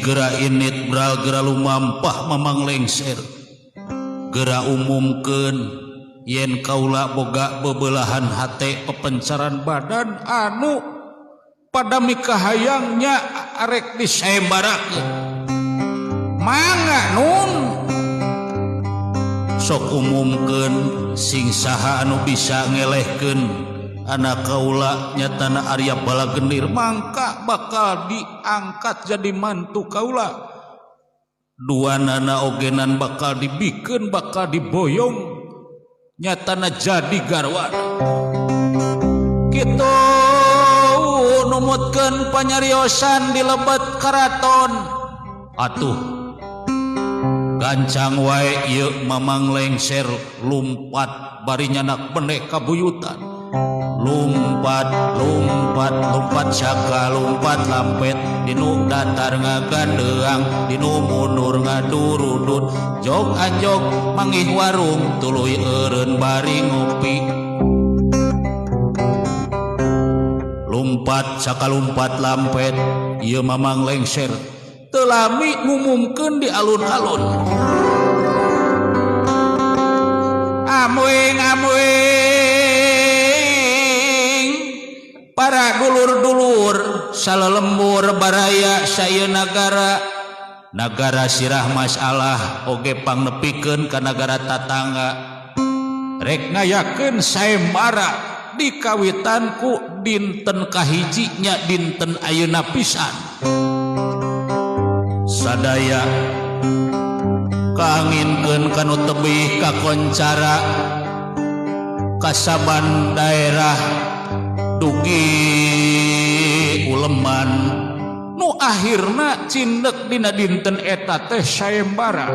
Hiji gera init bral gera lumampah mamang lengser gera umumkeun yen kaula boga bebelahan hate pepencaran badan anu pada mikahayangnya arek disayembarakeun mangga nun sok umumkeun sing saha anu bisa ngelehkeun anak kaula nyatana Arya Balagendir mangka bakal diangkat jadi mantu kaula duanana ogenan bakal dibikeun bakal diboyong nyatana jadi garwana kitu numutkeun panyariosan di lebet karaton atuh gancang wae ieu mamang lengser lumpat bari nyanak benek kabuyutan lumpat saka lumpat lampet dinu datar ngagandeang dinu mundur ngadurudut jog anjog mangih warung tuluy eureun bari ngopi lumpat saka lumpat lampet ieu mamang lengser teu lami ngumumkeun di alun-alun amuing para dulur-dulur salelembur baraya saya negara sirah masalah oge pangnepikeun ka negara tatangga rek ngayakeun sayembara di kawitanku dinten kahijinya dinten ayeuna pisan sadaya kaanginkeun kanu tebih kakoncara kasaban daerah dugi uleman nu akhirna cindek dina dinten eta teh sayembara